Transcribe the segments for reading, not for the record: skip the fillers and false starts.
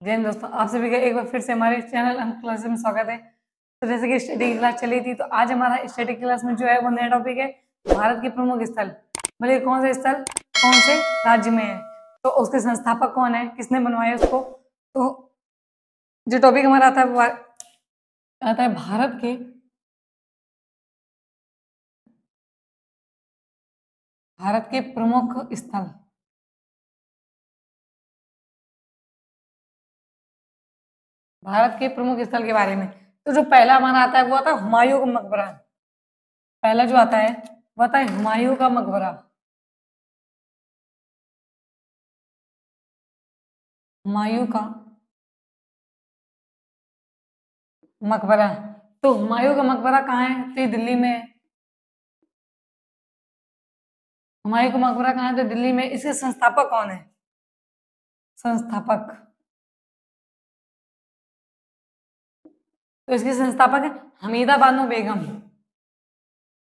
जय हिंद दोस्तों, आप सभी का एक बार फिर से हमारे चैनल अंक क्लासेस में स्वागत है। तो जैसे कि स्टडी की क्लास चली थी, तो आज हमारा स्टडी क्लास में जो है वो नया टॉपिक है भारत के प्रमुख स्थल। बोलिए कौन से स्थल कौन से राज्य में है, तो उसके संस्थापक कौन है, किसने बनवाया उसको। तो जो टॉपिक हमारा आता है वो आता है भारत के प्रमुख स्थल। भारत के प्रमुख स्थल के बारे में तो जो पहला हमारा आता है वो आता है हुमायूं का मकबरा। पहला जो आता है वो आता है हुमायूं का मकबरा। हुमायूं का मकबरा। तो हुमायूं का मकबरा कहाँ है, तो ये दिल्ली में है। हुमायूं का मकबरा कहाँ है, तो दिल्ली में। इसके संस्थापक कौन है, संस्थापक, तो इसके संस्थापक है हमीदा बानो बेगम।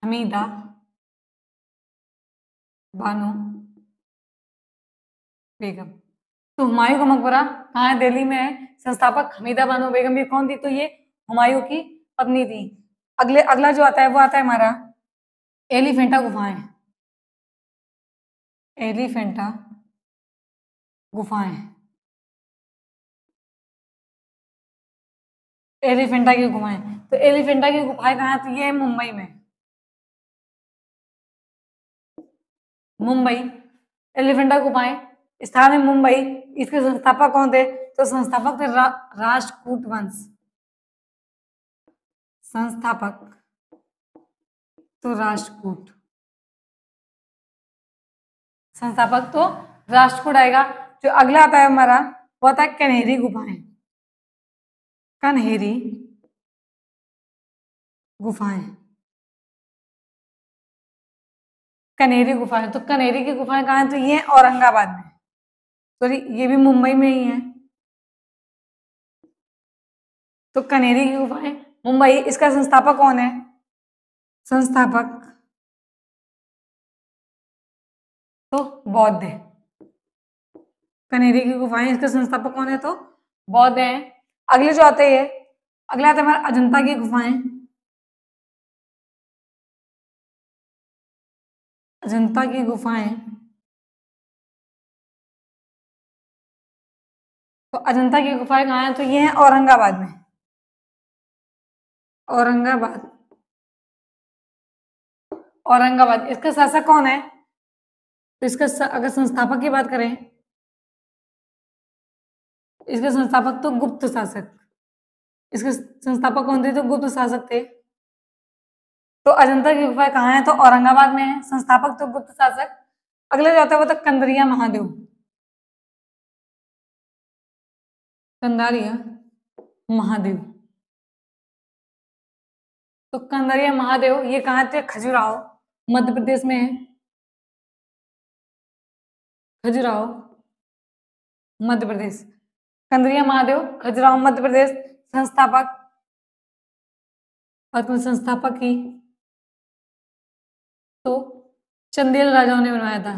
हमीदा बानो बेगम। तो हुमायूं का मकबरा कहाँ है, दिल्ली में है। संस्थापक हमीदा बानो बेगम। ये कौन थी, तो ये हुमायूं की पत्नी थी। अगला जो आता है वो आता है हमारा एलिफेंटा गुफाएं। एलिफेंटा गुफाएं। एलिफेंटा की गुफाएं। तो एलिफेंटा की गुफाएं कहाँ है, तो ये है मुंबई में। मुंबई एलिफेंटा गुफाएं स्थान है मुंबई। इसके संस्थापक कौन थे, तो संस्थापक थे राष्ट्रकूट वंश। संस्थापक तो राष्ट्रकूट, संस्थापक तो राष्ट्रकूट आएगा। जो अगला आता है हमारा वो आता है कन्हेरी गुफाएं। कन्हेरी गुफाएं। कन्हेरी गुफाएं, तो कन्हेरी की गुफाएं कहाँ है, तो ये है औरंगाबाद में। सॉरी, ये भी मुंबई में ही है। तो कन्हेरी की गुफाएं मुंबई। इसका संस्थापक कौन है, संस्थापक तो बौद्ध है। कन्हेरी की गुफाएं, इसके संस्थापक कौन है, तो बौद्ध हैं। अगले जो आते हैं, अगला आता है हमारा अजंता की गुफाएं। अजंता की गुफाएं, तो अजंता की गुफाएं कहाँ है, तो ये है औरंगाबाद में। औरंगाबाद। औरंगाबाद। इसका शासक कौन है, तो इसका अगर संस्थापक की बात करें, इसके संस्थापक तो गुप्त शासक। इसके संस्थापक कौन थे, तो गुप्त शासक थे। तो अजंता की गुफाएं कहाँ है, तो औरंगाबाद में है। संस्थापक तो गुप्त शासक। अगले जो आता है वो तो कंदरिया महादेव। कंदारिया महादेव। तो कंदरिया महादेव ये कहाँ थे, खजुराहो मध्य प्रदेश में है। खजुराहो मध्य प्रदेश। कंदरिया महादेव खजुराहो मध्य प्रदेश। संस्थापक और संस्थापक की तो चंदेल राजाओं ने बनवाया था।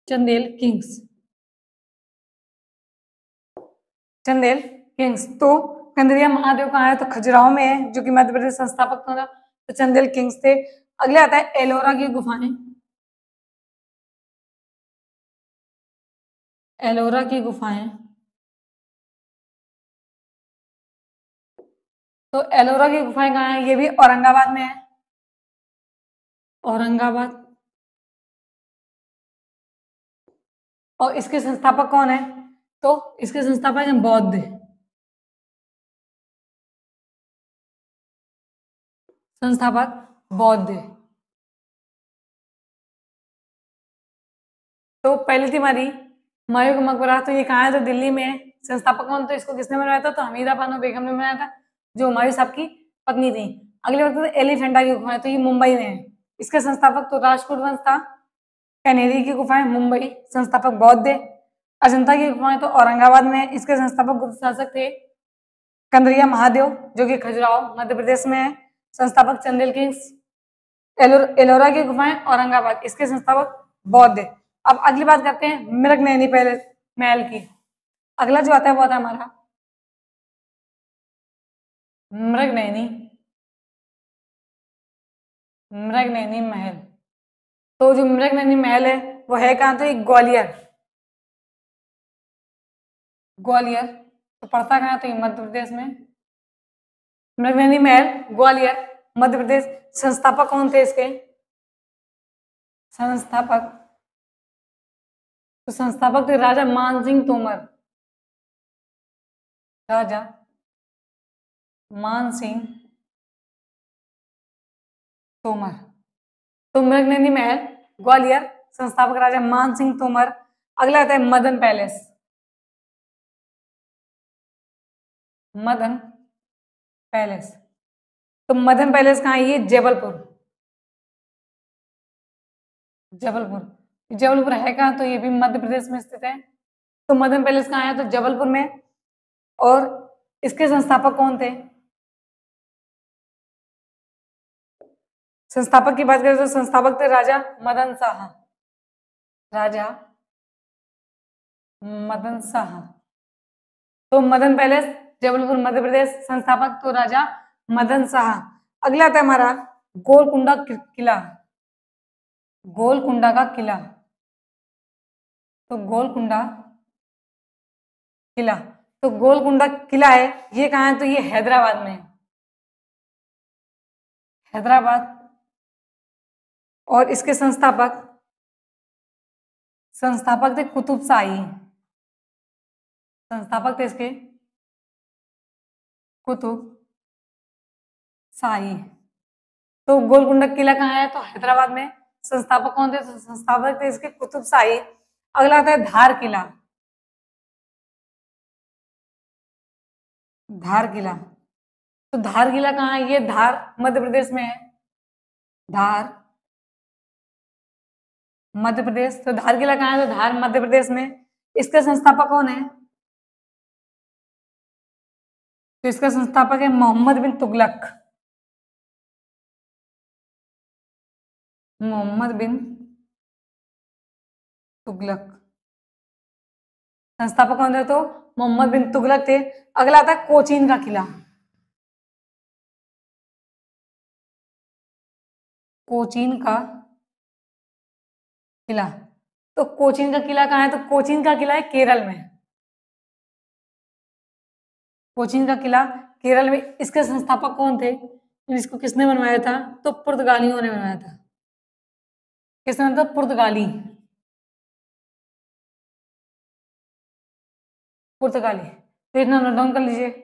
चंदेल किंग्स। चंदेल किंग्स। तो कंदरिया महादेव कहाँ है, तो खजुराहो में है, जो कि मध्य प्रदेश। संस्थापक तो चंदेल किंग्स थे। अगले आता है एलोरा की गुफाएं। एलोरा की गुफाएं, तो एलोरा की गुफाएं कहाँ है, ये भी औरंगाबाद में है। औरंगाबाद। और इसके संस्थापक कौन है, तो इसके संस्थापक हैं बौद्ध। संस्थापक बौद्ध। तो पहली थी हमारी हुमायूं का मकबरा, तो ये कहाँ है, तो दिल्ली में है। संस्थापक कौन, तो इसको किसने बनवाया था, तो हमीदा बानो बेगम ने बनाया था, जो हुमायूं साहब की पत्नी थी। अगले वक्त एलिफेंटा की गुफाएं, तो ये मुंबई में है। इसके संस्थापक तो राजपूत वंश था। कनेरी की गुफाएं मुंबई, संस्थापक बौद्ध है। अजंता की गुफाएं तो औरंगाबाद में है। इसके संस्थापक गुप्त शासक थे कंदरिया महादेव, जो कि खजुराहो मध्य प्रदेश में है। संस्थापक चंदेल किंग्स। एलोरा की गुफाएं औरंगाबाद, इसके संस्थापक बौद्ध है। अब अगली बात करते हैं मृगनयनी पैलेस महल की। अगला जो आता है वो आता है हमारा मृगनयनी मृगनयनी महल। तो जो मृगनयनी महल है वो है कहाँ, तो ये ग्वालियर। ग्वालियर तो पड़ता कहाँ है, तो ये मध्य प्रदेश में। मृगनयनी महल ग्वालियर मध्य प्रदेश। संस्थापक कौन थे इसके, संस्थापक, तो संस्थापक थे राजा मानसिंह तोमर। राजा मानसिंह तोमर। तो मृगनयनी महल ग्वालियर, संस्थापक राजा मानसिंह तोमर। अगला आता है मदन पैलेस। मदन पैलेस, तो मदन पैलेस कहाँ है, ये जबलपुर। जबलपुर, जबलपुर है कहाँ, तो ये भी मध्य प्रदेश में स्थित है। तो मदन पैलेस कहाँ है, तो जबलपुर में। और इसके संस्थापक कौन थे, संस्थापक की बात करें तो संस्थापक थे राजा मदन शाह। राजा मदन शाह। तो मदन पैलेस जबलपुर मध्य प्रदेश, संस्थापक तो राजा मदन शाह। अगला आता है हमारा गोलकुंडा किला। गोलकुंडा का किला, तो गोलकुंडा किला, तो गोलकुंडा किला है ये कहाँ है, तो ये हैदराबाद में। हैदराबाद। और इसके संस्थापक, संस्थापक थे कुतुब शाही। संस्थापक थे इसके कुतुब शाही। तो गोलकुंडा किला कहाँ है, तो हैदराबाद में। संस्थापक कौन थे, तो संस्थापक थे इसके कुतुब शाही। अगला आता है धार किला। धार किला, तो धार किला कहाँ है, ये धार मध्य प्रदेश में है। धार मध्य प्रदेश, तो धार किला कहाँ है, तो धार मध्य प्रदेश में। इसका संस्थापक कौन है, तो इसका संस्थापक है मोहम्मद बिन तुगलक। मोहम्मद बिन तुगलक, संस्थापक कौन थे, तो मोहम्मद बिन तुगलक थे। अगला आता है कोचीन का किला। कोचीन का किला, तो कोचीन का किला कहाँ है, तो कोचीन का किला है केरल में। कोचीन का किला केरल में। इसके संस्थापक कौन थे, इसको किसने बनवाया था, तो पुर्तगालियों ने बनवाया था। किसने, मतलब पुर्तगाली। पुर्तगाली, तो इतना नोट डाउन कर लीजिए।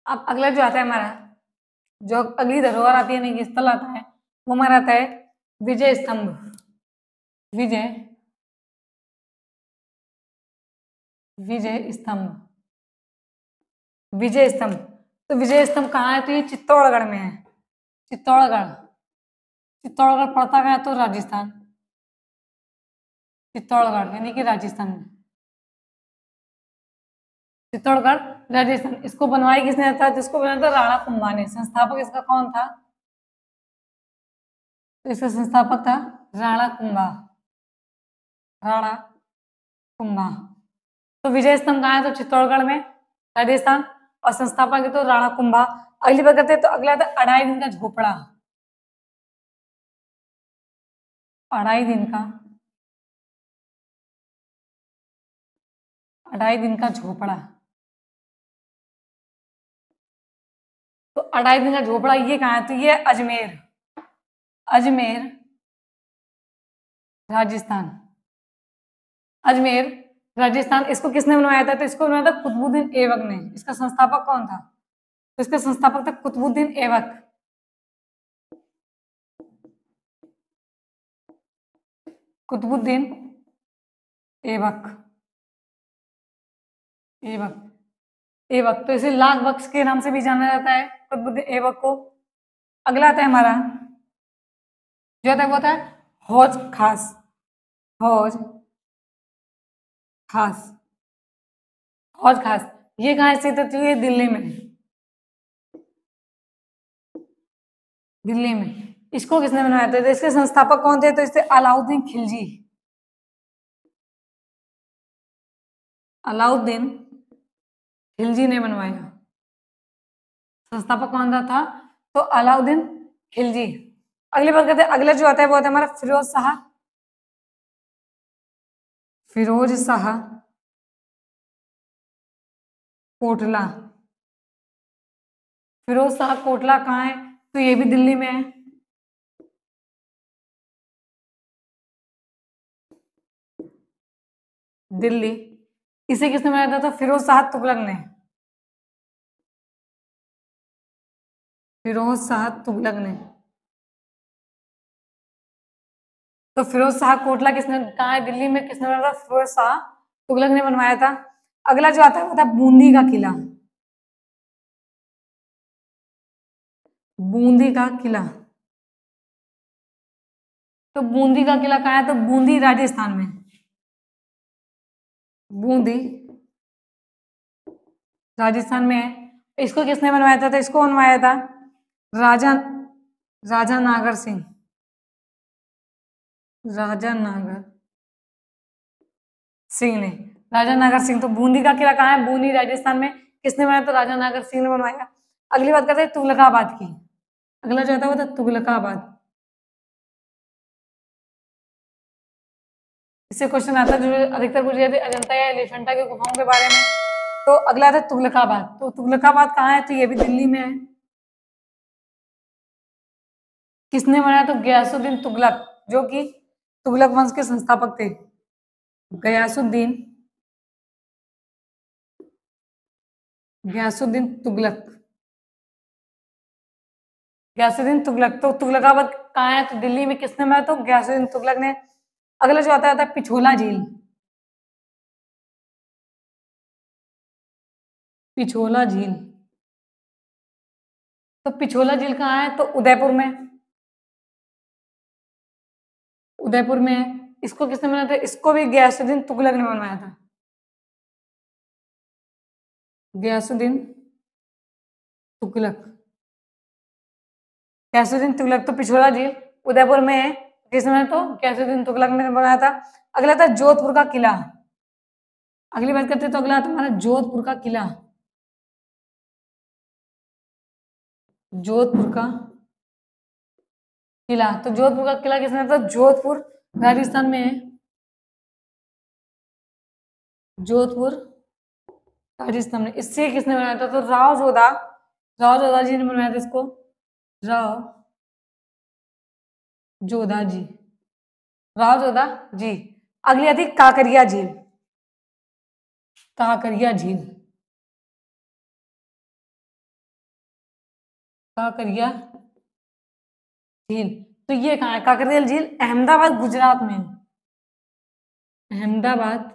अब अगला जो आता है हमारा, जो अगली धरोहर आती है नहीं कि स्थल आता है, वो हमारा आता है विजय स्तंभ। विजय विजय स्तंभ, विजय स्तंभ, तो विजय स्तंभ कहाँ है, तो ये चित्तौड़गढ़ में है। चित्तौड़गढ़, चित्तौड़गढ़ पड़ता कहाँ है, तो राजस्थान। चित्तौड़गढ़ यानी कि राजस्थान में। चित्तौड़गढ़ राजस्थान। इसको बनवाई किसने था, जिसको बनाया था राणा कुंभा ने। संस्थापक इसका कौन था, तो इसका संस्थापक था राणा कुंभा। राणा कुंभा। तो विजय स्तंभ कहाँ है, तो चित्तौड़गढ़ में राजस्थान। और संस्थापक है तो राणा कुंभा। अगली बात करते हैं, तो अगला था 2.5 दिन का झोपड़ा। अढ़ाई दिन का झोपड़ा। तो अढ़ाई दिन का झोपड़ा ये कहाँ है? तो ये अजमेर, अजमेर राजस्थान, अजमेर राजस्थान। इसको किसने बनवाया था? तो इसको बनवाया था कुतुबुद्दीन ऐबक ने। इसका संस्थापक कौन था? तो इसका संस्थापक था कुतुबुद्दीन ऐबक, कुतुबुद्दीन ऐबक, ऐबक, ऐबक। तो इसे लाख बख्श के नाम से भी जाना जाता है, कुतुबुद्दीन ऐबक को। अगला आता है हमारा, जो आता है वो होता है हौज खास, हौज खास, हौज खास। ये कहाँ स्थित है? तो ये दिल्ली में, दिल्ली में। इसको किसने बनवाया था? तो इसके संस्थापक कौन थे? तो इससे अलाउद्दीन खिलजी, अलाउद्दीन खिलजी ने बनवाया। संस्थापक कौन सा था? तो अलाउद्दीन खिलजी। अगली बात करते हैं, अगला जो आता है वो आता है हमारा फिरोज शाह, फिरोज शाह कोटला। फिरोज शाह कोटला कहाँ है? तो ये भी दिल्ली में है, दिल्ली। इसे किसने बनाया था? तो फिरोज शाह तुगलक ने, फिरोज शाह तुगलक ने। तो फिरोज शाह कोटला किसने, कहाँ है? दिल्ली में। किसने बनाया था? फिरोज शाह तुगलक ने बनवाया था। अगला जो आता है वो था बूंदी का किला, बूंदी का किला। तो बूंदी का किला कहाँ है? तो बूंदी राजस्थान में, बूंदी राजस्थान में है। इसको किसने बनवाया था? तो इसको बनवाया था राजा, राजा नागर सिंह, राजा नागर सिंह ने, राजा नागर सिंह। तो बूंदी का किला कहाँ है? बूंदी राजस्थान में। किसने बनाया? तो राजा नागर सिंह ने बनवाया। अगली बात करते हैं तुगलकाबाद की। अगला जो आता है वो था तुगलकाबाद। इससे क्वेश्चन आता है जो अधिकतर पूछे जाते हैं अजंता या एलिफेंटा की गुफाओं के बारे में। तो अगला था तुगलकाबाद। तो तुगलकाबाद कहाँ है? तो ये भी दिल्ली में है। किसने बनाया? तो गयासुद्दीन तुगलक, जो कि तुगलक वंश के संस्थापक थे। गयासुद्दीन, गयासुद्दीन तुगलक, गयासुद्दीन तुगलक। तो तुगलकाबाद कहाँ है? तो दिल्ली में। किसने बनाया? तो गयासुद्दीन तुगलक ने। अगला जो आता है पिछोला झील, पिछोला झील। तो पिछोला झील कहाँ है? तो उदयपुर में, उदयपुर में है। इसको किसने बनाया था? इसको भी गयासुद्दीन तुगलक ने बनवाया था, गयासुद्दीन तुगलक, गयासुद्दीन तुगलक। तो पिछोला झील उदयपुर में है। किसने? तो गयासुद्दीन तुगलक ने बनाया था। अगला था जोधपुर का किला। अगली बात करते हैं तो अगला था हमारा जोधपुर का किला, जोधपुर का किला। तो जोधपुर का किला किसने? तो जोधपुर राजस्थान में है, जोधपुर राजस्थान में। इससे किसने बनाया था? तो राव जोधा, राव जोधा जी ने बनाया था इसको, राव जोधा जी, राव जोधा जी। अगली आती काकरिया झील, काकरिया झील, काकरिया झील। तो ये कहाँ है? काकरिया झील अहमदाबाद गुजरात में, अहमदाबाद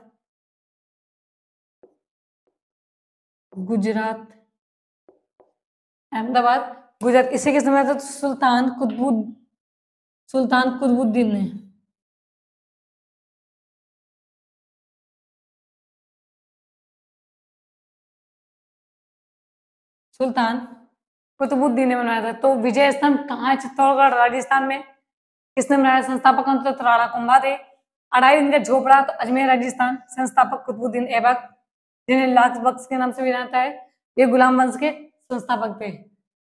गुजरात, अहमदाबाद गुजरात। इसे किसने बनाया था? तो सुल्तान कुतुबुद्दीन ने, सुल्तान कुतुबुद्दीन ने बनाया था। तो विजय स्तंभ कहाँ है? चित्तौड़गढ़ राजस्थान में। किसने बनाया? संस्थापक कौन थे? तो राणा कुंभा थे। अढ़ाई दिन का झोपड़ा तो अजमेर राजस्थान, संस्थापक कुतुबुद्दीन ऐबक, जिन्हें लाख बख्श के नाम से भी जानता है। ये गुलाम वंश के संस्थापक थे।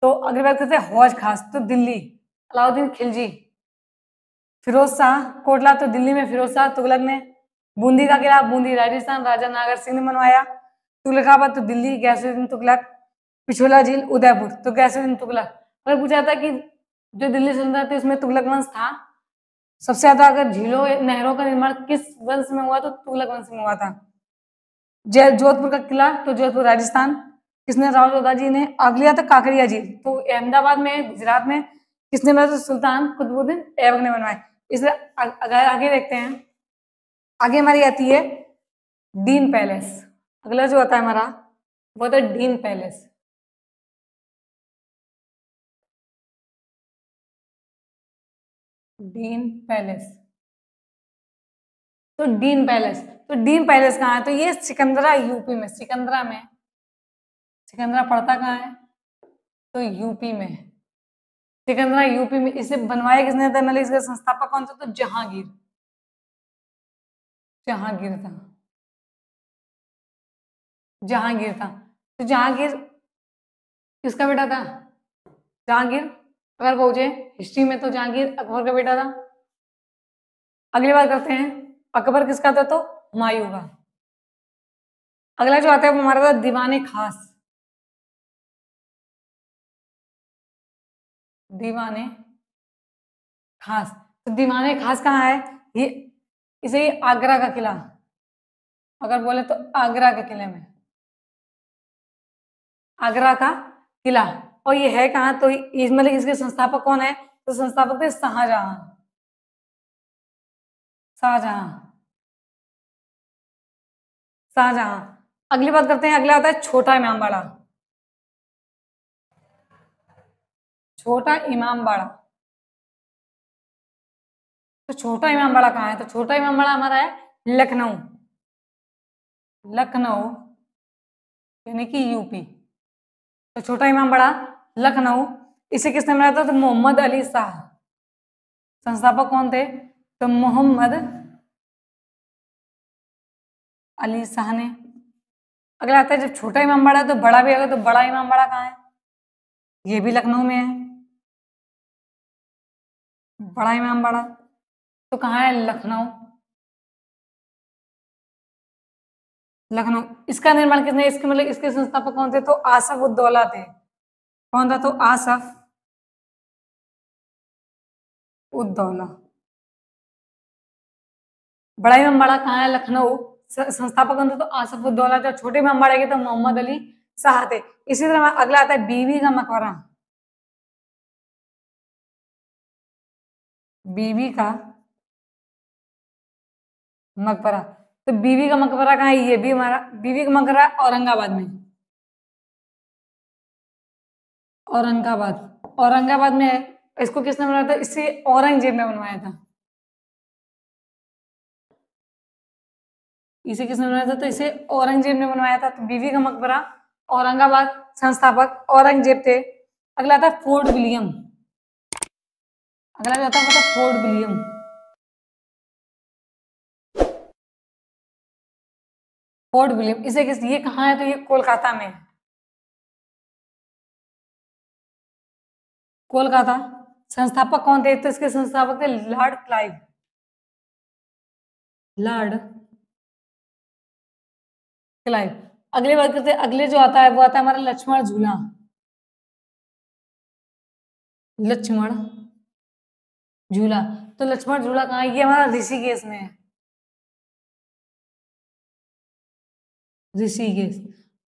तो अगली बात करते हैं हौज खास, तो दिल्ली, अलाउद्दीन खिलजी। फिरोज शाह कोटला तो दिल्ली में फिरोज शाह तुगलक ने। बूंदी का किला बूंदी राजस्थान राजा नागर सिंह ने बनवाया। तुगलकाबाद तो दिल्ली गैसुद्दीन तुगलक। पिछोला झील उदयपुर तो गैसुद्दीन तुगलक। अगर पूछा था कि जो दिल्ली सल्तनत थी उसमें तुगलक वंश था, सबसे ज्यादा अगर झीलों नहरों का निर्माण किस वंश में हुआ तो तुगलक वंश में हुआ था। जय जोधपुर का किला तो जोधपुर राजस्थान, किसने? राव जोधा जी ने। आगलिया तक काकरिया झील तो अहमदाबाद में गुजरात में, किसने बनाया? तो सुल्तान कुतुबुद्दीन ऐबक ने बनवाया। इसलिए अगर आगे देखते हैं, आगे हमारी आती है डीन पैलेस। अगला जो आता है हमारा वो होता है डीन पैलेस। डीन पैलेस तो डीन पैलेस कहाँ है? तो ये सिकंदरा यूपी में, सिकंदरा पड़ता कहाँ है? तो यूपी में, सिकंदरा यूपी में। इसे बनवाया किसने था? मतलब इसका संस्थापक कौन सा? तो जहांगीर, जहांगीर था, जहांगीर था। तो जहांगीर किसका बेटा था? जहांगीर अगर पूछे हिस्ट्री में तो जहांगीर अकबर का बेटा था। अगली बात करते हैं, अकबर किसका था? तो हुमायूं का। अगला जो आता है वो हमारा था दीवाने खास। दीवाने खास तो दीवाने खास कहाँ है? ये इसे आगरा का किला, अगर बोले तो आगरा के किले में, आगरा का किला। और ये है कहाँ? तो मतलब इसके संस्थापक कौन है? तो संस्थापक थे शाहजहां, शाहजहां, शाहजहां। अगली बात करते हैं, अगला आता है छोटा इमामबाड़ा। छोटा इमामबाड़ा तो छोटा इमामबाड़ा कहाँ है? तो छोटा इमामबाड़ा हमारा है लखनऊ, लखनऊ यानी कि यूपी। तो छोटा इमामबाड़ा लखनऊ। इसे किसने बनाया था? तो मोहम्मद अली शाह। संस्थापक कौन थे? तो मोहम्मद अली शाह ने। अगला आता है जब छोटा इमामबाड़ा तो बड़ा भी होगा, तो बड़ा इमामबाड़ा कहाँ है? ये भी लखनऊ में है, बड़ा इमामबाड़ा तो कहाँ है? लखनऊ, लखनऊ। इसका निर्माण किसने? इसके मतलब इसके संस्थापक कौन थे? तो आसफ उद्दौला थे। कौन था? तो आसफ उद्दौला। बड़ा इमामबाड़ा कहाँ है? लखनऊ। संस्थापक कौन थे? तो आसफ उद्दौला थे। छोटे इमामबाड़े के तो मोहम्मद अली शाह थे। इसी तरह अगला आता है बीवी का मकबरा। बीवी का मकबरा तो बीवी का मकबरा कहाँ है? ये भी हमारा बीवी का मकबरा औरंगाबाद में, औरंगाबाद, औरंगाबाद में है। इसको किसने बनवाया था? इसे औरंगजेब ने बनवाया था। इसे किसने बनवाया था? तो इसे औरंगजेब ने बनवाया था। तो बीवी का मकबरा औरंगाबाद, संस्थापक औरंगजेब थे। अगला था फोर्ट विलियम। अगला जो आता है वो था फोर्ट विलियम। फोर्ट विलियम इसे किस ये कहाँ है? तो ये कोलकाता में है, कोलकाता। संस्थापक कौन थे? तो इसके संस्थापक थे लॉर्ड क्लाइव, लॉर्ड क्लाइव। अगली बात करते हैं, अगले जो आता है वो आता है हमारा लक्ष्मण झूला। लक्ष्मण झूला तो लक्ष्मण झूला कहाँ है? ये हमारा ऋषिकेश में है, ऋषिकेश।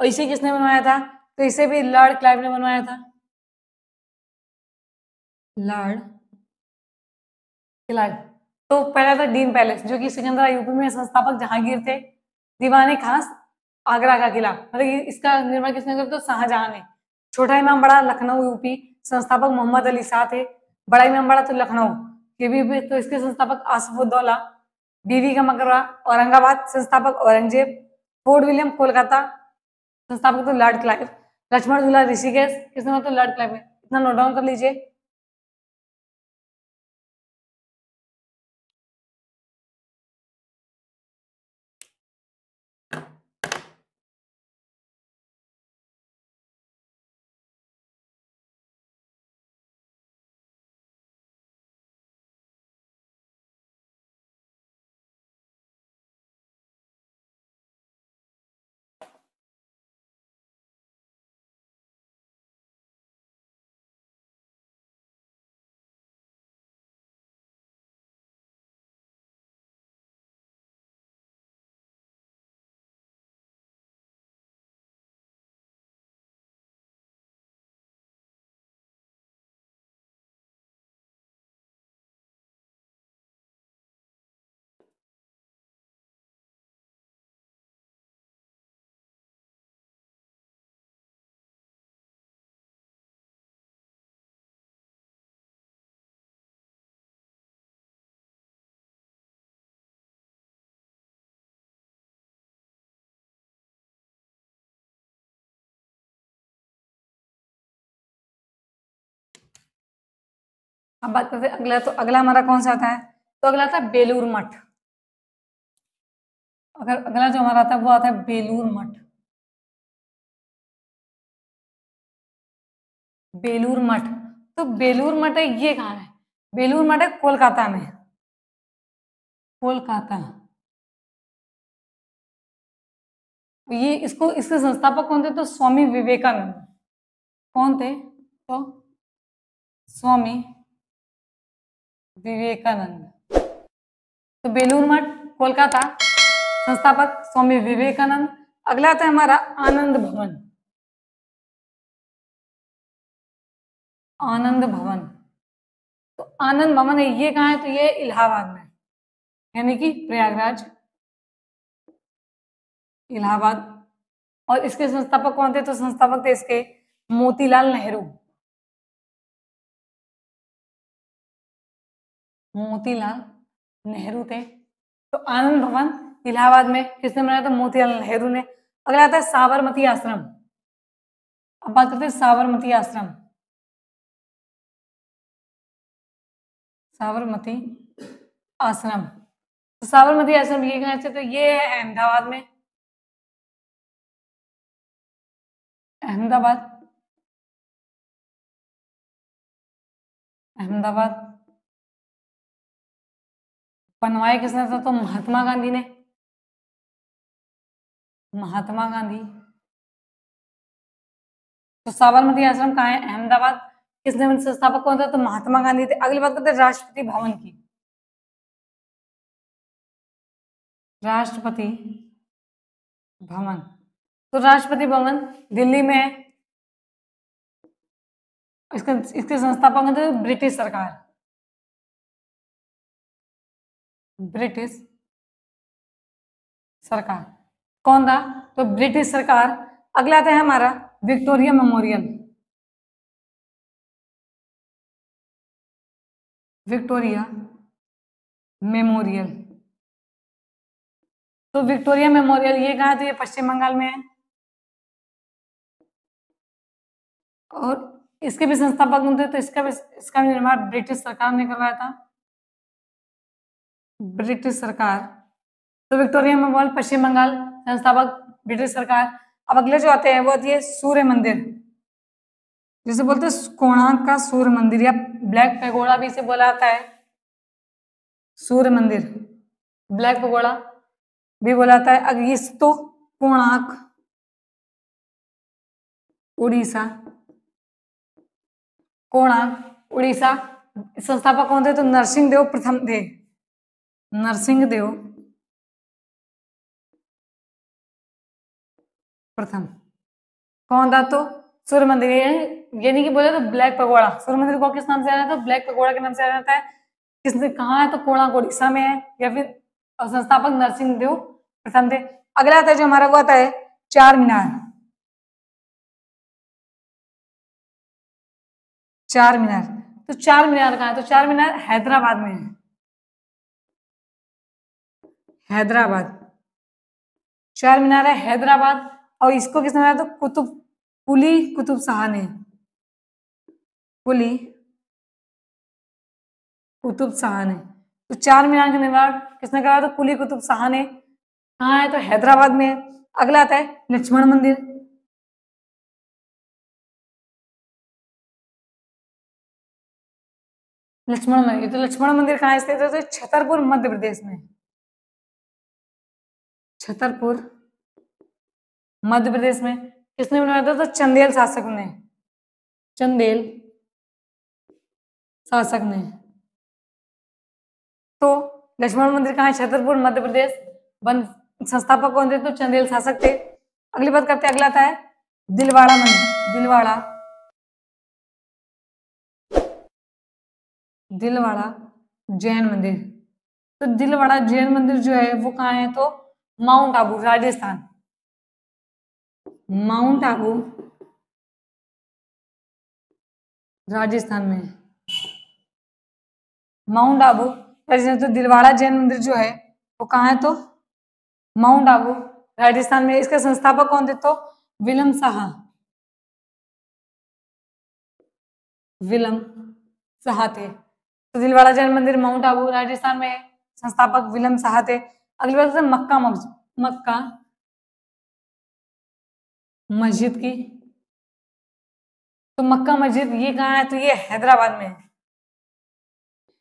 और इसे किसने बनवाया था? तो इसे भी लॉर्ड क्लाइव ने बनवाया था, लॉर्ड क्लाइव। तो पहला था डीन पैलेस जो कि सिकंदरा यूपी में, संस्थापक जहांगीर थे। दीवाने खास आगरा का किला, मतलब इसका निर्माण किसने किया? तो शाहजहां ने। छोटा इमाम बड़ा लखनऊ यूपी, संस्थापक मोहम्मद अली शाह थे। बड़ा इमाम बड़ा तो लखनऊ, ये भी तो इसके संस्थापक आसफुद्दौला। बीवी का मकबरा औरंगाबाद, संस्थापक औरंगजेब। फोर्ट विलियम कोलकाता, संस्थापक तो लॉर्ड क्लाइव। लक्ष्मण झूला ऋषिकेश, किसने? तो लॉर्ड क्लाइव। इतना नोट डाउन कर लीजिए। अब बात करते हैं अगला, तो अगला हमारा कौन सा आता है, तो अगला आता है बेलूर मठ। अगर अगला जो हमारा आता है वो आता है बेलूर मठ। बेलूर मठ, तो बेलूर मठ है ये कहाँ है, बेलूर मठ है कोलकाता में, कोलकाता। ये इसको, इसके संस्थापक कौन थे, तो स्वामी विवेकानंद। कौन थे, तो स्वामी विवेकानंद। तो बेलूर मठ कोलकाता, संस्थापक स्वामी विवेकानंद। अगला आता है हमारा आनंद भवन। आनंद भवन, तो आनंद भवन है ये कहाँ है, तो ये इलाहाबाद में, यानी कि प्रयागराज, इलाहाबाद। और इसके संस्थापक कौन थे, तो संस्थापक थे इसके मोतीलाल नेहरू। मोतीलाल नेहरू थे। तो आनंद भवन इलाहाबाद में किसने बनाया, तो मोतीलाल नेहरू ने। अगला आता है साबरमती आश्रम। अब बात करते हैं साबरमती आश्रम। साबरमती आश्रम, तो साबरमती आश्रम ये कहाँ से, तो ये है अहमदाबाद में, अहमदाबाद, अहमदाबाद। बनवाया किसने था, तो महात्मा गांधी ने, महात्मा गांधी। तो साबरमती आश्रम कहाँ है, अहमदाबाद। किसने संस्थापक कौन था, तो महात्मा गांधी थे। अगली बात करते हैं राष्ट्रपति भवन की। राष्ट्रपति भवन, तो राष्ट्रपति भवन दिल्ली में है। इसके इसके संस्थापक कौन थे, ब्रिटिश सरकार, ब्रिटिश सरकार। कौन था, तो ब्रिटिश सरकार। अगला आता है हमारा विक्टोरिया मेमोरियल। विक्टोरिया मेमोरियल, तो विक्टोरिया मेमोरियल ये कहाँ है, तो ये पश्चिम बंगाल में है। और इसके भी संस्थापक कौन थे, तो इसका भी निर्माण ब्रिटिश सरकार ने करवाया था, ब्रिटिश सरकार। तो विक्टोरिया मेमोरियल पश्चिम बंगाल, संस्थापक ब्रिटिश सरकार। अब अगले जो आते हैं वो आती है सूर्य मंदिर, जिसे बोलते हैं कोणार्क का सूर्य मंदिर, या ब्लैक पैगोडा भी इसे बोला जाता है। सूर्य मंदिर, ब्लैक पैगोडा भी बोला जाता है। अगर इस तो कोणार्क, उड़ीसा, कोणार्क उड़ीसा। संस्थापक कौन थे, तो नरसिंह देव प्रथम थे, नरसिंह देव प्रथम। कौन था, तो सूर्य मंदिर, यानी कि बोले तो ब्लैक पगोड़ा। सूर्य मंदिर को किस नाम से जाना था, तो ब्लैक पगोड़ा के नाम से जाना जाता है। किसने, कहाँ है, तो कोणार्क उड़ीसा में है, या फिर संस्थापक नरसिंह देव प्रथम थे। अगला आता है जो हमारा वो आता है चार मीनार। चार मीनार, तो चार मीनार कहाँ है, तो चार मीनार हैदराबाद में है, हैदराबाद। चार मीनार है हैदराबाद। और इसको किसने बनाया, तो कुली कुतुब शाह ने, कुली कुतुब शाह ने। तो चार मीनार का निर्माण किसने करा, तो कुली कुतुब शाह ने। कहाँ है, तो हैदराबाद में है। अगला आता है लक्ष्मण मंदिर। लक्ष्मण मंदिर, तो लक्ष्मण मंदिर कहाँ स्थित है, तो छतरपुर मध्य प्रदेश में, छतरपुर मध्य प्रदेश में। किसने बनवाया था, तो चंदेल शासक ने, चंदेल शासक ने। तो लक्ष्मण मंदिर कहाँ है, छतरपुर मध्य प्रदेश। वन संस्थापक कौन थे, तो चंदेल शासक थे। अगली बात करते हैं, अगला आता है दिलवाड़ा मंदिर। दिलवाड़ा जैन मंदिर। तो दिलवाड़ा जैन मंदिर जो है वो कहाँ है, तो माउंट आबू, राजस्थान, माउंट आबू राजस्थान में, माउंट आबू राजस्थान। तो दिलवाड़ा जैन मंदिर जो है वो कहाँ है, तो माउंट आबू राजस्थान में। इसके संस्थापक कौन थे, तो विलम शाह, विलम शाह थे। तो दिलवाड़ा जैन मंदिर माउंट आबू राजस्थान में है, संस्थापक विलियम शाह थे। अगली बात है मक्का मस्जिद, मक्का मस्जिद की, तो मक्का मस्जिद ये कहाँ है, तो ये हैदराबाद में है,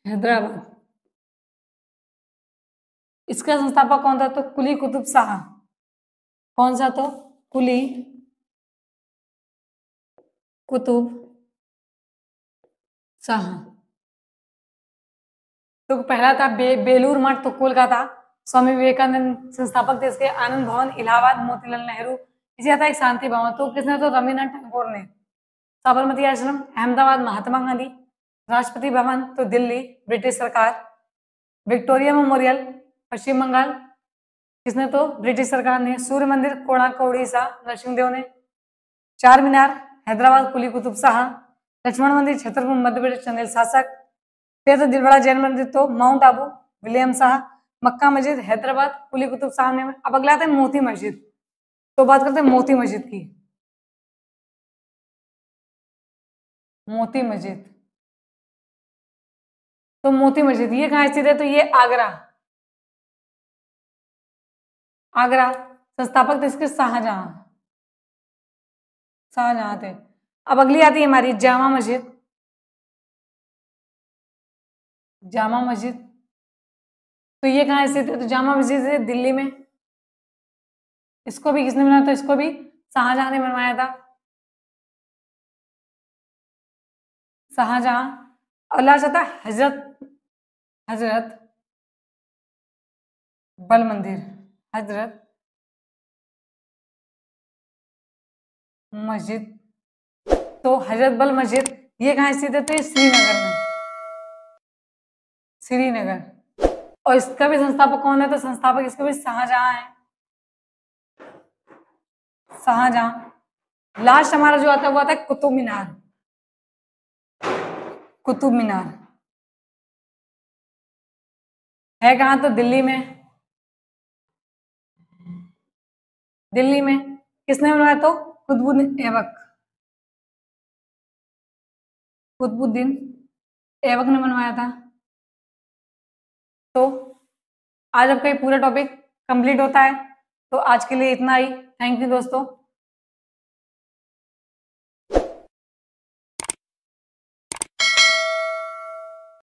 हैदराबाद। इसका संस्थापक कौन था, तो कुली कुतुब शाह। कौन सा, तो कुली कुतुब शाह। तो पहला था बेलूर मठ, तो कोलकाता, स्वामी विवेकानंद संस्थापक थे इसके। आनंद भवन इलाहाबाद, मोतीलाल नेहरू। इसी आता है शांति भवन, तो किसने, तो रविन्द्रनाथ टैगोर ने। साबरमती आश्रम अहमदाबाद, महात्मा गांधी। राष्ट्रपति भवन तो दिल्ली, ब्रिटिश सरकार। विक्टोरिया मेमोरियल पश्चिम बंगाल, किसने, तो ब्रिटिश सरकार ने। सूर्य मंदिर कोणार्क उड़ीसा, नरसिंहदेव ने। चार मीनार हैदराबाद, कुली कुतुब शाह। लक्ष्मण मंदिर छतरपुर, मध्य प्रदेश, चंदेल शासक। फिर तो दिलवाड़ा जैन मंदिर तो माउंट आबू, विलियम शाह। मक्का मस्जिद हैदराबाद, कुली कुतुब शाह ने। अब अगला आता है मोती मस्जिद, तो बात करते हैं मोती मस्जिद की। मोती मस्जिद, तो मोती मस्जिद ये कहाँ स्थित है, तो ये आगरा, आगरा। संस्थापक थे इसके शाहजहां, शाहजहां थे। अब अगली आती है हमारी जामा मस्जिद, जामा मस्जिद, तो ये कहाँ स्थित है, तो जामा मस्जिद है दिल्ली में। इसको भी किसने बनाया था, इसको भी शाहजहां ने बनवाया था, शाहजहां। अल्लाह चाहता हजरत, हजरत बल मंदिर, हजरत मस्जिद, तो हजरत बल मस्जिद ये कहाँ स्थित है, तो ये श्रीनगर में, श्रीनगर। और इसका भी संस्थापक कौन है, तो संस्थापक इसके भी शाहजहां है, शाहजहां। लास्ट हमारा जो आता है वो आता है कुतुब मीनार, कुतुब मीनार है कहाँ, तो दिल्ली में, दिल्ली में। किसने बनवाया, तो कुतुबुद्दीन ऐबक, कुतुबुद्दीन ऐबक ने बनवाया था। तो आज आपका ये पूरा टॉपिक कंप्लीट होता है, तो आज के लिए इतना ही। थैंक यू दोस्तों।